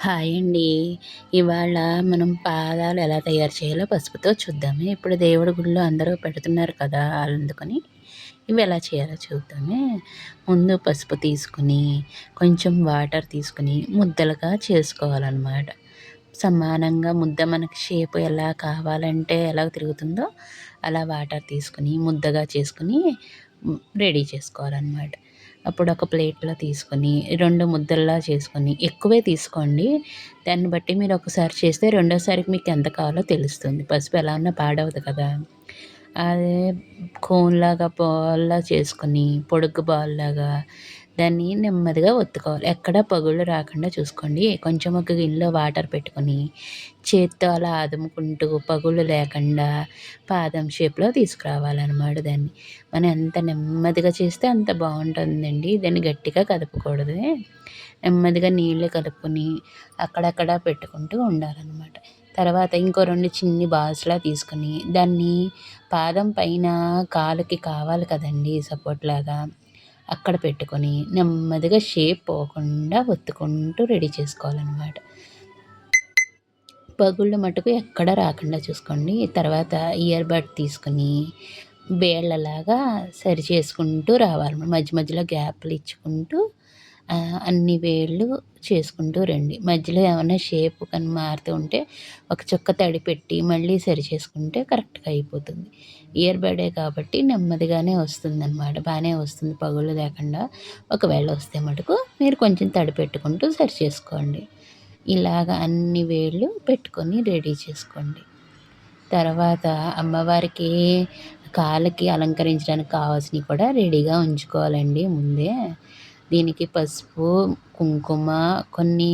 Hi అండి. ఇవాళ మనం పాదాలు ఎలా తయారు చేయాలో పసుపుతో చూద్దామే. ఇప్పుడు దేవుడి గుడిలో అందరూ పెడుతున్నారు కదా! అందుకని ఇవి ఎలా చేయాలో చూద్దామే. ముందు పసుపు తీసుకొని, కొంచెం వాటర్ తీసుకొని ముద్దలుగా చేసుకోవాలనమాట. సమానంగా ముద్ద మనకి షేప్ ఎలా కావాలంటే ఎలా తిరుగుతుందో అలా వాటర్ తీసుకొని ముద్దగా చేసుకొని రెడీ చేసుకోవాలనమాట. అప్పుడు ఒక ప్లేట్‌లో తీసుకొని 2 ముద్దల్లా చేసుకొని ఎక్కువే తీసుకోండి. దాన్ని బట్టి మీరు ఒకసారి చేస్తే రెండోసారికి మీకు ఎంత కావాలో తెలుస్తుంది. పసుపు ఎలా ఉన్నా పాడవదు కదా! అదే కోన్‌లాగా బాల్‌లా చేసుకొని పొడుగ్గు బాల్‌లాగా దాన్ని నెమ్మదిగా ఒత్తుకోవాలి. ఎక్కడ పగుళ్ళు రాకుండా చూసుకోండి. కొంచెం ఒక గిన్నెలో వాటర్ పెట్టుకొని చేత్తో అలా అదుముకుంటూ పగుళ్ళు లేకుండా పాదం షేప్‌లో తీసుకురావాలనమాట దాన్ని. మనం ఎంత నెమ్మదిగా చేస్తే అంత బావుంటుందండి. దాన్ని గట్టిగా కదపకూడదు. నెమ్మదిగా నీళ్ళు కలుపుకొని అక్కడక్కడ పెట్టుకుంటూ ఉండాలనమాట. తర్వాత ఇంకో 2 చిన్ని బాల్స్‌లా తీసుకొని దాన్ని పాదం పైన కాలుకి కావాలి కదండీ సపోర్ట్‌లాగా అక్కడ పెట్టుకొని నెమ్మదిగా షేప్ పోకుండా ఒత్తుకుంటూ రెడీ చేసుకోవాలనమాట. పగుళ్ళు మటుకు ఎక్కడ రాకుండా చూసుకోండి. తర్వాత ఇయర్ బడ్ తీసుకొని బేళ్ళలాగా సరి చేసుకుంటూ రావాలి. మధ్య మధ్యలో గ్యాప్‌లు ఇచ్చుకుంటూ అన్ని వేళ్ళు చేసుకుంటూ రండి. మధ్యలో ఏమన్నా షేప్ కానీ మారుతూ ఉంటే ఒక చుక్క తడి పెట్టి మళ్ళీ సరి చేసుకుంటే కరెక్ట్‌గా అయిపోతుంది. ఇయర్ బడే కాబట్టి నెమ్మదిగానే వస్తుందనమాట. బానే వస్తుంది పగుళ్ళు లేకుండా. ఒకవేళ వస్తే మటుకు మీరు కొంచెం తడి పెట్టుకుంటూ సరి చేసుకోండి. ఇలాగ అన్ని వేళ్ళు పెట్టుకొని రెడీ చేసుకోండి. తర్వాత అమ్మవారికి కాళ్ళకి అలంకరించడానికి కావాల్సినవి కూడా రెడీగా ఉంచుకోవాలండి ముందే. దీనికి పసుపు, కుంకుమ, కొన్ని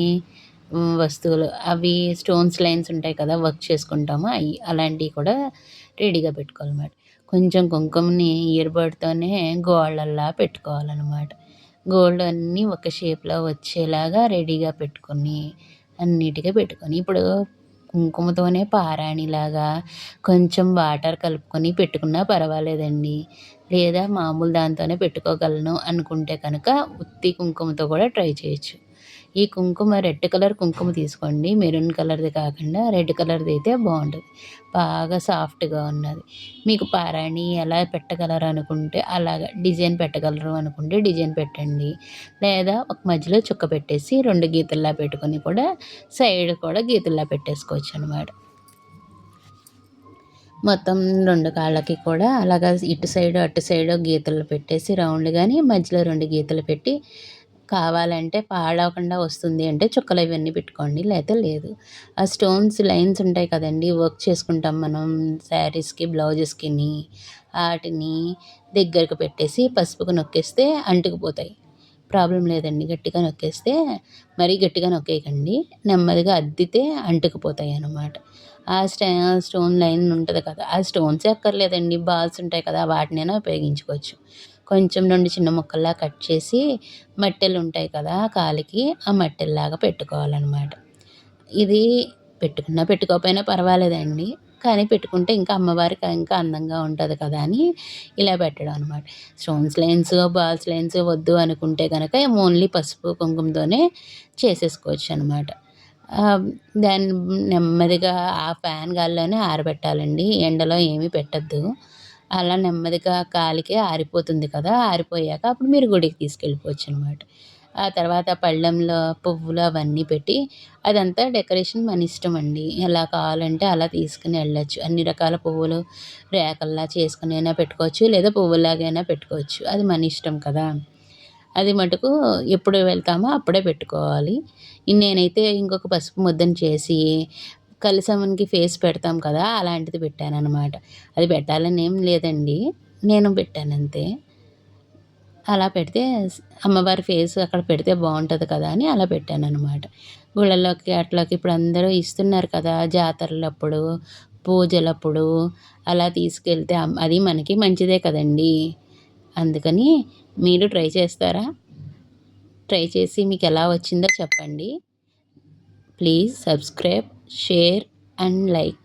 వస్తువులు అవి స్టోన్స్ లైన్స్ ఉంటాయి కదా! వర్క్ చేసుకుంటాము అయి. అలాంటివి కూడా రెడీగా పెట్టుకోవాలన్నమాట. కొంచెం కుంకుమని ఇయర్ బడ్‌తోనే గోళ్ళల్లా పెట్టుకోవాలన్నమాట. గోల్డ్ అన్నీ ఒక షేప్‌లో వచ్చేలాగా రెడీగా పెట్టుకొని అన్నిటికి పెట్టుకొని ఇప్పుడు కుంకుమతోనే పారాణిలాగా కొంచెం వాటర్ కలుపుకొని పెట్టుకున్నా పర్వాలేదండి. లేదా మామూలు దాంతోనే పెట్టుకోగలను అనుకుంటే కనుక ఉత్తి కుంకుమతో కూడా ట్రై చేయొచ్చు. ఈ కుంకుమ రెడ్ కలర్ కుంకుమ తీసుకోండి. మెరూన్ కలర్‌ది కాకుండా రెడ్ కలర్‌ది అయితే బావుంటది. బాగా సాఫ్ట్‌గా ఉన్నది. మీకు పారాణి ఎలా పెట్టగలరు అనుకుంటే అలాగా డిజైన్ పెట్టగలరు అనుకుంటే డిజైన్ పెట్టండి. లేదా ఒక మధ్యలో చుక్క పెట్టేసి 2 గీతల్లా పెట్టుకొని కూడా సైడ్ కూడా గీతల్లా పెట్టేసుకోవచ్చనమాట. మొత్తం 2 కాళ్ళకి కూడా అలాగా ఇటు సైడు, అటు సైడు గీతలు పెట్టేసి రౌండ్‌గాని మధ్యలో 2 గీతలు పెట్టి కావాలంటే పాడవకుండా వస్తుంది అంటే చుక్కలు ఇవన్నీ పెట్టుకోండి. లేతే లేదు. ఆ స్టోన్స్ లైన్స్ ఉంటాయి కదండీ! వర్క్ చేసుకుంటాం మనం శారీస్‌కి, బ్లౌజెస్‌కిని ఆటిని దగ్గరకు పెట్టేసి పసుపుకు నొక్కేస్తే అంటుకుపోతాయి. ప్రాబ్లమ్ లేదండి. గట్టిగా నొక్కేస్తే మరీ గట్టిగా నొక్కేయకండి. నెమ్మదిగా అద్దితే అంటుకుపోతాయనమాట. ఆ స్టోన్ లైన్ ఉంటది కదా! ఆ స్టోన్సే అక్కర్లేదండి. బాల్స్ ఉంటాయి కదా! వాటినైనా ఉపయోగించుకోవచ్చు. కొంచెం 2 చిన్న ముక్కల్లా కట్ చేసి మట్టెలుంటాయి కదా! కాలికి ఆ మట్టెల్లాగా పెట్టుకోవాలనమాట. ఇది పెట్టుకున్నా పెట్టుకోకపోయినా పర్వాలేదండి. కానీ పెట్టుకుంటే ఇంకా అమ్మవారికి ఇంకా అందంగా ఉంటది కదా! అని ఇలా పెట్టడం అనమాట. స్టోన్స్ లైన్స్, బాల్స్ లైన్స్ వద్దు అనుకుంటే గనక ఓన్లీ పసుపు, కుంకుమతోనే చేసేసుకోవచ్చనమాట. దాన్ని నెమ్మదిగా ఆ ఫ్యాన్ గాలిలోనే ఆరబెట్టాలండి. ఎండలో ఏమీ పెట్టొద్దు. అలా నెమ్మదిగా కాలికి ఆరిపోతుంది కదా! ఆరిపోయాక అప్పుడు మీరు గుడికి తీసుకెళ్ళిపోవచ్చనమాట. ఆ తర్వాత పళ్ళెంలో పువ్వులు అవన్నీ పెట్టి అదంతా డెకరేషన్ మన ఇష్టమండి. ఎలా కావాలంటే అలా తీసుకొని వెళ్ళొచ్చు. అన్ని రకాల పువ్వులు రేకల్లా చేసుకొనైనా పెట్టుకోవచ్చు. లేదా పువ్వుల్లాగైనా పెట్టుకోవచ్చు. అది మన ఇష్టం కదా! అది మటుకు ఎప్పుడు వెళ్తామో అప్పుడే పెట్టుకోవాలి. నేనైతే ఇంకొక పసుపు ముద్దను చేసి కలిసమ్మకి ఫేస్ పెడతాం కదా! అలాంటిది పెట్టాననమాట. అది పెట్టాలని ఏం లేదండి. నేను పెట్టానంతే. అలా పెడితే అమ్మవారి ఫేస్ అక్కడ పెడితే బావుంటది కదా! అని అలా పెట్టాననమాట. గుళ్ళల్లోకి అట్లకి ఇప్పుడు అందరూ ఇస్తున్నారు కదా! జాతరలప్పుడు, పూజలప్పుడు అలా తీసుకెళ్తే అది మనకి మంచిదే కదండీ! అందుకని మీరు ట్రై చేస్తారా? ట్రై చేసి మీకెలా వచ్చిందో చెప్పండి. Please subscribe, share and like.